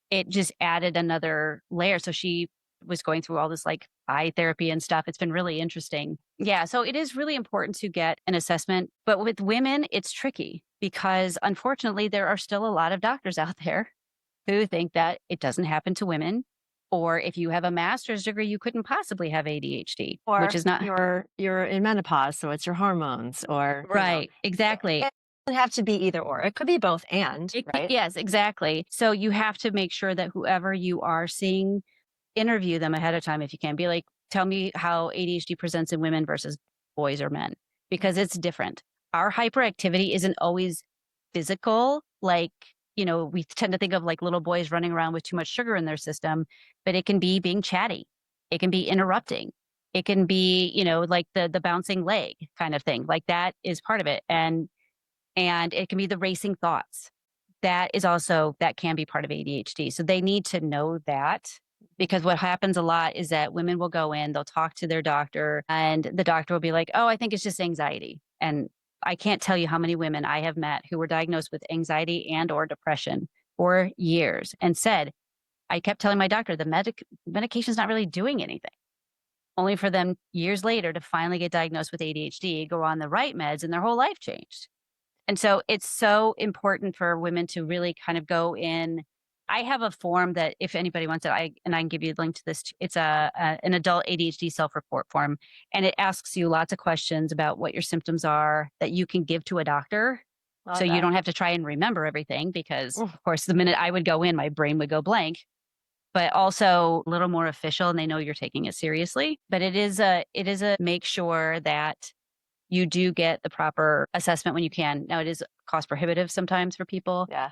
it just added another layer. So she was going through all this like eye therapy and stuff. It's been really interesting. Yeah. So it is really important to get an assessment. But with women, it's tricky because unfortunately, there are still a lot of doctors out there who think that it doesn't happen to women. Or if you have a master's degree, you couldn't possibly have ADHD, which Or is not you're in menopause, so it's your hormones or, right. it Exactly. doesn't have to be either or. It could be both and, right? Yes, exactly. So you have to make sure that whoever you are seeing interview them ahead of time if you can. Be like, tell me how ADHD presents in women versus boys or men, because Mhm. it's different. Our hyperactivity isn't always physical. Like, we tend to think of like little boys running around with too much sugar in their system, but it can be being chatty. It can be interrupting. It can be, like the bouncing leg kind of thing. Like that is part of it. And it can be the racing thoughts. That can be part of ADHD. So they need to know that because what happens a lot is that women will go in, they'll talk to their doctor, and the doctor will be like, "Oh, I think it's just anxiety." And I can't tell you how many women I have met who were diagnosed with anxiety and or depression for years and said, I kept telling my doctor the medication's not really doing anything. Only for them years later to finally get diagnosed with ADHD, go on the right meds, and their whole life changed. And so it's so important for women to really kind of go in. I have a form that if anybody wants it, I can give you the link to this. It's an adult ADHD self-report form, and it asks you lots of questions about what your symptoms are that you can give to a doctor. So Love you that. don't have to try and remember everything because, Mm. of course, the minute I would go in, my brain would go blank. But also a little more official, and they know you're taking it seriously. But it is a make sure that you do get the proper assessment when you can. Now, it is cost prohibitive sometimes for people. Yeah.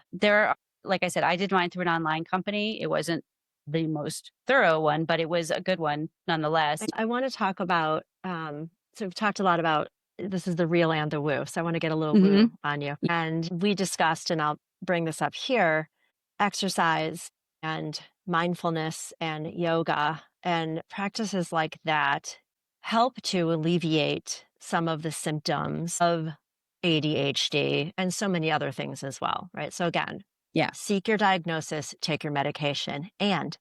Like I said, I did mine through an online company. It wasn't the most thorough one, but it was a good one nonetheless. I want to talk about, so we've talked a lot about this is the real and the woo. So I want to get a little Hmm. woo on you. And we discussed, and I'll bring this up here, exercise and mindfulness and yoga and practices like that help to alleviate some of the symptoms of ADHD and so many other things as well, right? So again, Yeah. seek your diagnosis, take your medication, and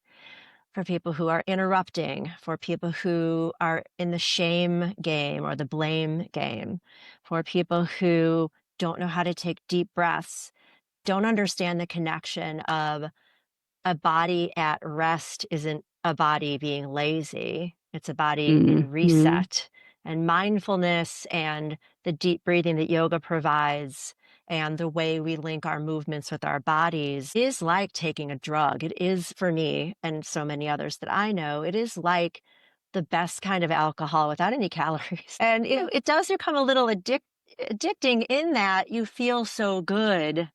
for people who are interrupting, for people who are in the shame game or the blame game, for people who don't know how to take deep breaths, don't understand the connection of a body at rest isn't a body being lazy, it's a body in Hmm. reset. And mindfulness and the deep breathing that yoga provides and the way we link our movements with our bodies is like taking a drug. It is for me and so many others that I know, it is like the best kind of alcohol without any calories. And it does become a little addicting in that you feel so good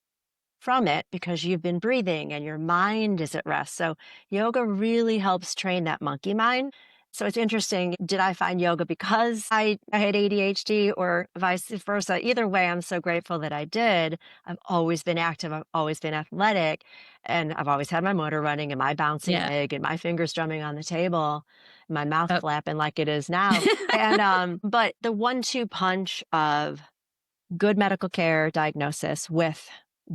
from it because you've been breathing and your mind is at rest. So yoga really helps train that monkey mind. So it's interesting. Did I find yoga because I had ADHD or vice versa? Either way, I'm so grateful that I did. I've always been active. I've always been athletic. And I've always had my motor running and my bouncing Yeah. leg and my fingers drumming on the table, my mouth Oh. flapping like it is now. And but the 1-2 punch of good medical care diagnosis with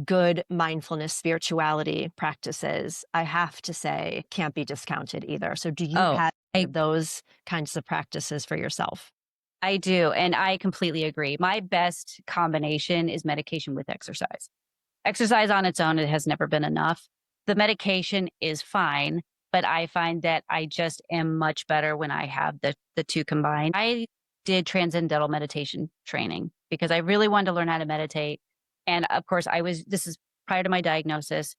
good mindfulness spirituality practices, I have to say, can't be discounted either. So, do you Oh, have any I of those kinds of practices for yourself? I do, and I completely agree. My best combination is medication with exercise. Exercise on its own, it has never been enough. The medication is fine, but I find that I just am much better when I have the two combined. I did transcendental meditation training because I really wanted to learn how to meditate. And of course, this is prior to my diagnosis.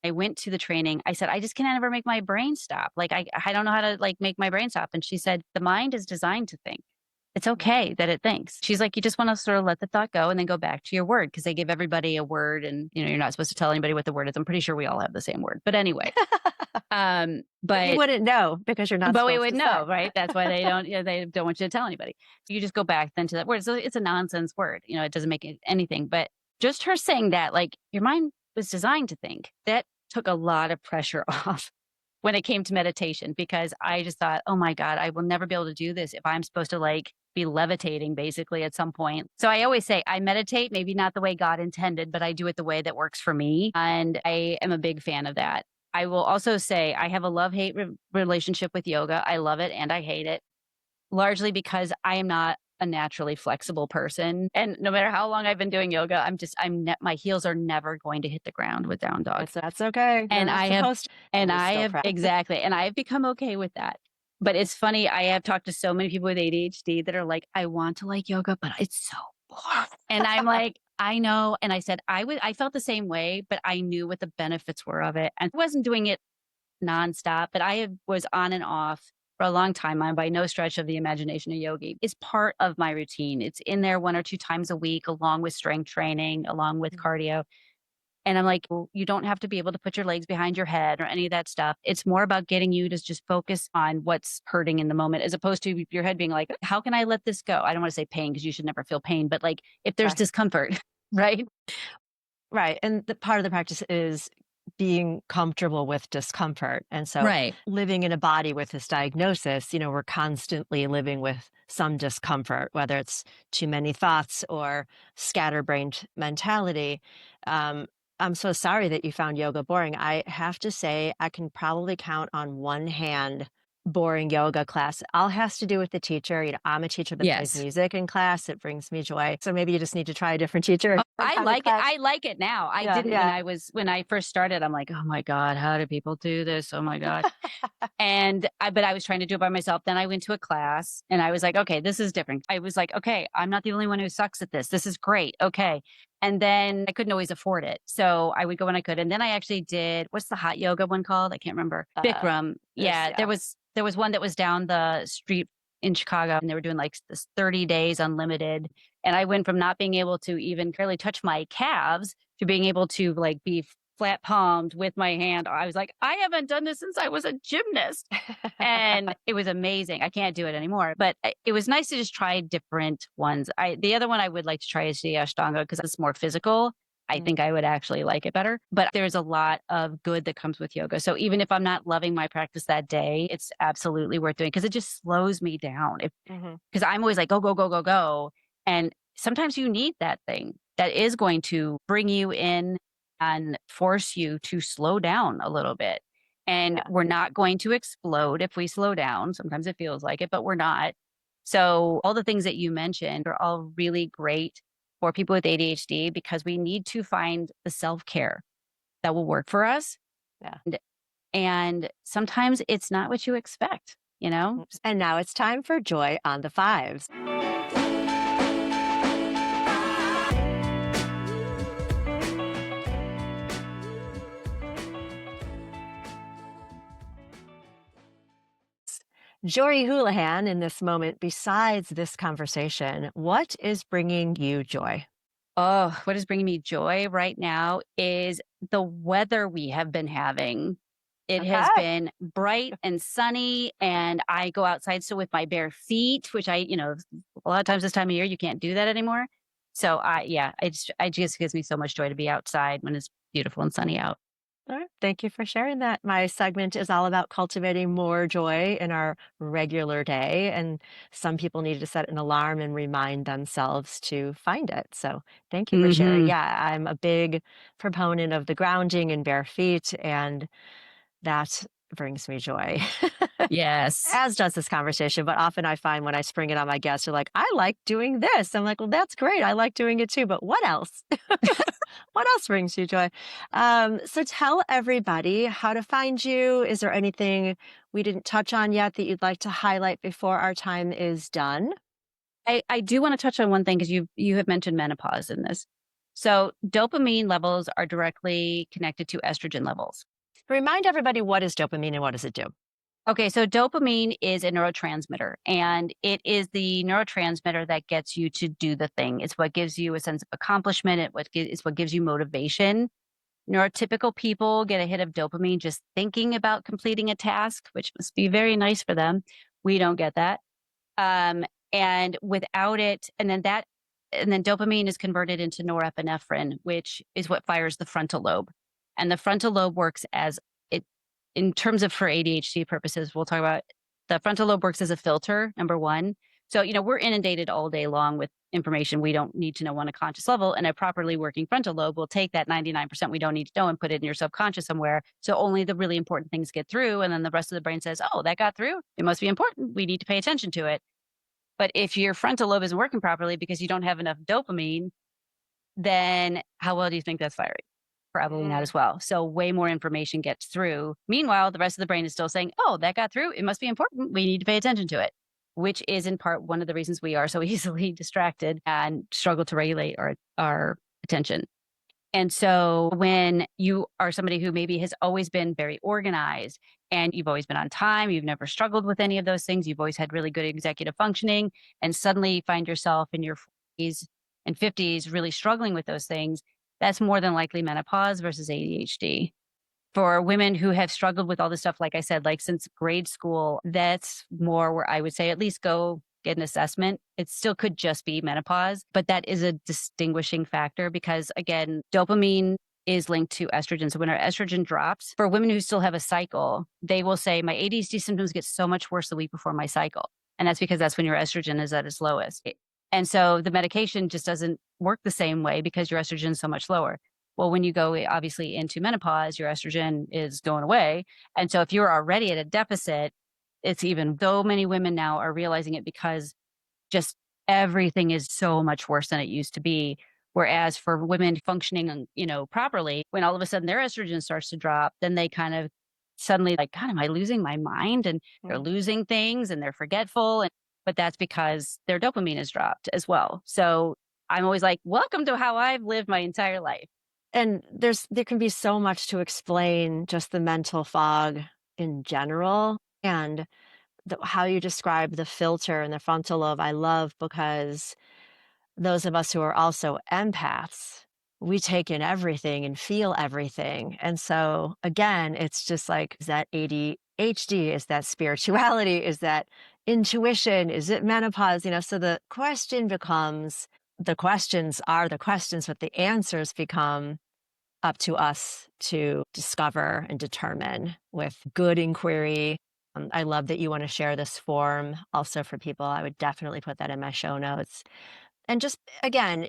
I went to the training. I said, I just can never make my brain stop. Like I don't know how to like make my brain stop. And she said, the mind is designed to think. It's okay that it thinks. She's like, you just want to sort of let the thought go and then go back to your word because they give everybody a word and you're not supposed to tell anybody what the word is. I'm pretty sure we all have the same word. But anyway, But you but wouldn't know because you're not we supposed would to say. know, right? That's why they don't want you to tell anybody. You just go back then to that word. So it's a nonsense word. It doesn't make anything. But just her saying that, like your mind was designed to think, that took a lot of pressure off when it came to meditation because I just thought, "Oh my god, I will never be able to do this if I'm supposed to like be levitating basically at some point." So I always say I meditate, maybe not the way God intended, but I do it the way that works for me, and I am a big fan of that. I will also say I have a love-hate relationship with yoga. I love it and I hate it, largely because I am not a naturally flexible person, and no matter how long I've been doing yoga, my heels are never going to hit the ground with down dog. That's okay. They're And not I have supposed to. and We I still have practice. exactly, and I have become okay with that. But it's funny, I have talked to so many people with ADHD that are like, "I want to like yoga, but it's so boring." And I'm like, "I know." And I said, I felt the same way, but I knew what the benefits were of it. And I wasn't doing it nonstop, but was on and off for a long time. I'm by no stretch of the imagination a yogi. It's part of my routine. It's in there 1 or 2 times a week, along with strength training, along with cardio. And I'm like, "Well, you don't have to be able to put your legs behind your head or any of that stuff. It's more about getting you to just focus on what's hurting in the moment as opposed to your head being like, how can I let this go?" I don't want to say pain because you should never feel pain, but like if there's Right. discomfort, right? Right. And the part of the practice is being comfortable with discomfort. And so Right. living in a body with this diagnosis, we're constantly living with some discomfort, whether it's too many thoughts or scatterbrained mentality. Um, I'm so sorry that you found yoga boring. I have to say, I can probably count on one hand boring yoga class. All has to do with the teacher. I'm a teacher that plays Yes. music in class. It brings me joy. So maybe you just need to try a different teacher, a different I kind of like it. class. I like it now. I Yeah, didn't yeah. when I first started, I'm like, "Oh my god, how do people do this? Oh my god." But I was trying to do it by myself. Then I went to a class and I was like, "Okay, this is different." I was like, "Okay, I'm not the only one who sucks at this. This is great. Okay." And then I couldn't always afford it. So I would go when I could. And then I actually did, what's the hot yoga one called? I can't remember. Bikram. This, Yeah, yeah. there was one that was down the street in Chicago and they were doing like this 30 days unlimited. And I went from not being able to even barely touch my calves to being able to like be flat palmed with my hand. I was like, I haven't done this since I was a gymnast. And it was amazing. I can't do it anymore, but it was nice to just try different ones. The other one I would like to try is the Ashtanga because it's more physical. I Mm, think I would actually like it better, but there's a lot of good that comes with yoga. So even if I'm not loving my practice that day, it's absolutely worth doing because it just slows me down. mhm. Because I'm always like, go, go, go, go, go. And sometimes you need that thing that is going to bring you in and force you to slow down a little bit. And Yeah, we're not going to explode if we slow down. Sometimes it feels like it, but we're not. So, all the things that you mentioned are all really great for people with ADHD because we need to find the self care that will work for us. yeah. And, and sometimes it's not what you expect, you know? And now it's time for Joy on the Fives. Jori Hulahan, in this moment, besides this conversation, what is bringing you joy? Oh, what is bringing me joy right now is the weather we have been having. It has Okay. been bright and sunny, and I go outside so with my bare feet, which a lot of times this time of year you can't do that anymore. So I just gives me so much joy to be outside when it's beautiful and sunny out. All right. Thank you for sharing that. My segment is all about cultivating more joy in our regular day. And some people need to set an alarm and remind themselves to find it. So thank you for sharing. Mhm. Yeah, I'm a big proponent of the grounding and bare feet, and that brings me joy. Yes. As does this conversation, but often I find when I spring it on my guests, they're like, "I like doing this." I'm like, "Well, that's great. I like doing it too, but what else? What else brings you joy?" So tell everybody how to find you. Is there anything we didn't touch on yet that you'd like to highlight before our time is done? I do wanna touch on one thing because you have mentioned menopause in this. So, dopamine levels are directly connected to estrogen levels. Remind everybody, what is dopamine and what does it do? Okay, so dopamine is a neurotransmitter, and it is the neurotransmitter that gets you to do the thing. It's what gives you a sense of accomplishment. It's what gives you motivation. Neurotypical people get a hit of dopamine just thinking about completing a task, which must be very nice for them. We don't get that. Um, and without it, and then dopamine is converted into norepinephrine, which is what fires the frontal lobe. And the frontal lobe works as it, in terms of for ADHD purposes, we'll talk about the frontal lobe works as a filter, number one. So, we're inundated all day long with information we don't need to know on a conscious level. And a properly working frontal lobe will take that 99% we don't need to know and put it in your subconscious somewhere. So only the really important things get through. And then the rest of the brain says, oh, that got through. It must be important. We need to pay attention to it. But if your frontal lobe isn't working properly because you don't have enough dopamine, then how well do you think that's firing? Probably not Mm, as well. So way more information gets through. Meanwhile, the rest of the brain is still saying, "Oh, that got through. It must be important. We need to pay attention to it." Which is in part one of the reasons we are so easily distracted and struggle to regulate our attention. And so when you are somebody who maybe has always been very organized and you've always been on time, you've never struggled with any of those things, you've always had really good executive functioning, and suddenly you find yourself in your 40s and 50s really struggling with those things, that's more than likely menopause versus ADHD. For women who have struggled with all this stuff, like I said, like since grade school, that's more where I would say at least go get an assessment. It still could just be menopause, but that is a distinguishing factor because again, dopamine is linked to estrogen. So when our estrogen drops, for women who still have a cycle, they will say, my ADHD symptoms get so much worse the week before my cycle. And that's because that's when your estrogen is at its lowest. And so the medication just doesn't work the same way because your estrogen is so much lower. Well, when you go obviously into menopause, your estrogen is going away. And so if you're already at a deficit, it's even though many women now are realizing it because just everything is so much worse than it used to be. Whereas for women functioning, properly, when all of a sudden their estrogen starts to drop, then they kind of suddenly like, God, am I losing my mind? And they're Mm. losing things and they're forgetful. But that's because their dopamine has dropped as well. So I'm always like, welcome to how I've lived my entire life. And there can be so much to explain just the mental fog in general, and how you describe the filter and the frontal lobe, I love, because those of us who are also empaths, we take in everything and feel everything. And so again, it's just like, is that ADHD? Is that spirituality? Is that intuition? Is it menopause? So the question becomes, the questions are the questions, but the answers become up to us to discover and determine with good inquiry. I love that you want to share this form also for people. I would definitely put that in my show notes. And just again,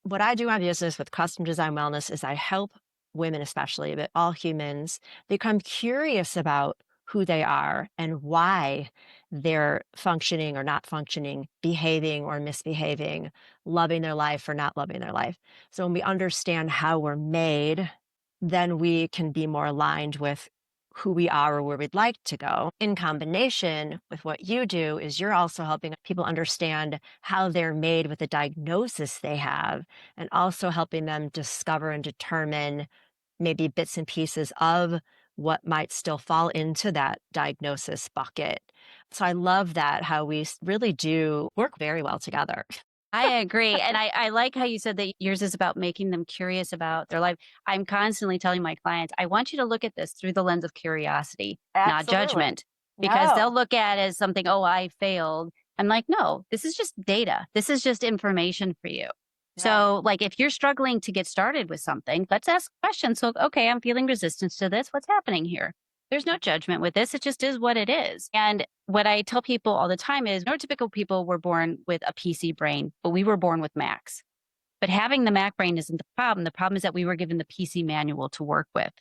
what I do in my business with custom design wellness is I help women, especially, but all humans, become curious about who they are and why they're functioning or not functioning, behaving or misbehaving, loving their life or not loving their life. So when we understand how we're made, then we can be more aligned with who we are or where we'd like to go. In combination with what you do is you're also helping people understand how they're made with the diagnosis they have, and also helping them discover and determine maybe bits and pieces of what might still fall into that diagnosis bucket. So I love that, how we really do work very well together. I agree. And I like how you said that yours is about making them curious about their life. I'm constantly telling my clients, I want you to look at this through the lens of curiosity, not Absolutely. judgment, because they'll No. look at it as something, oh, I failed. I'm like, no, this is just data. This is just information for you. Yeah. So, like, if you're struggling to get started with something, let's ask questions. So, okay, I'm feeling resistance to this. What's happening here? There's no judgment with this. It just is what it is. And what I tell people all the time is neurotypical people were born with a PC brain, but we were born with Macs. But having the Mac brain isn't the problem. The problem is that we were given the PC manual to work with.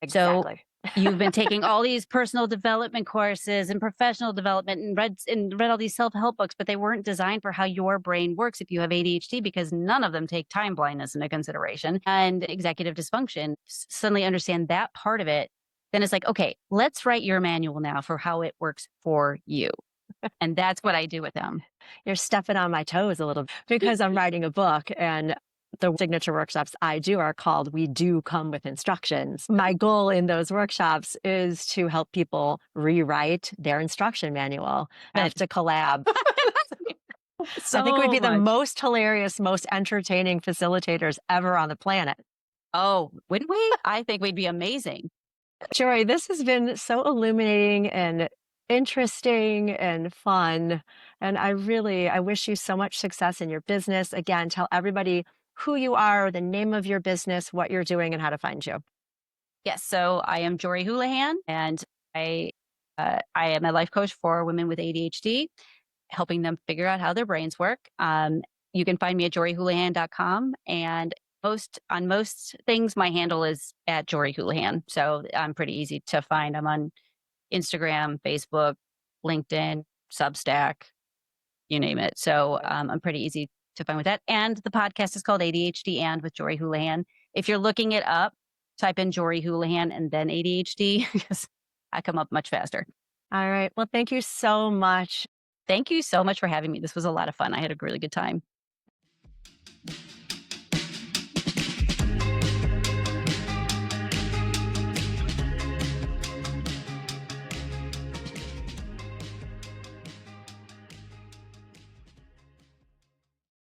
So Exactly. you've been taking all these personal development courses and professional development and read all these self-help books, but they weren't designed for how your brain works if you have ADHD, because none of them take time blindness into consideration and executive dysfunction. Suddenly understand that part of it, then it's like, okay, let's write your manual now for how it works for you. And that's what I do with them. You're stepping on my toes a little because I'm writing a book, and the signature workshops I do are called We Do Come with Instructions. My goal in those workshops is to help people rewrite their instruction manual. I have But to collab. I think we'd so be the much. most hilarious, most entertaining facilitators ever on the planet. Oh, wouldn't we? I think we'd be amazing. Jory, this has been so illuminating and interesting and fun. And I wish you so much success in your business. Again, tell everybody who you are, the name of your business, what you're doing, and how to find you. Yes. So I am Jori Hulahan, and I I am a life coach for women with ADHD, helping them figure out how their brains work. You can find me at jorihulahan.com, and most things, my handle is at Jori Hulahan. So I'm pretty easy to find. I'm on Instagram, Facebook, LinkedIn, Substack, you name it. So I'm pretty easy to find with that. And the podcast is called ADHD and with Jori Hulahan. If you're looking it up, type in Jori Hulahan and then ADHD because I come up much faster. All right. Well, thank you so much. Thank you so much for having me. This was a lot of fun. I had a really good time.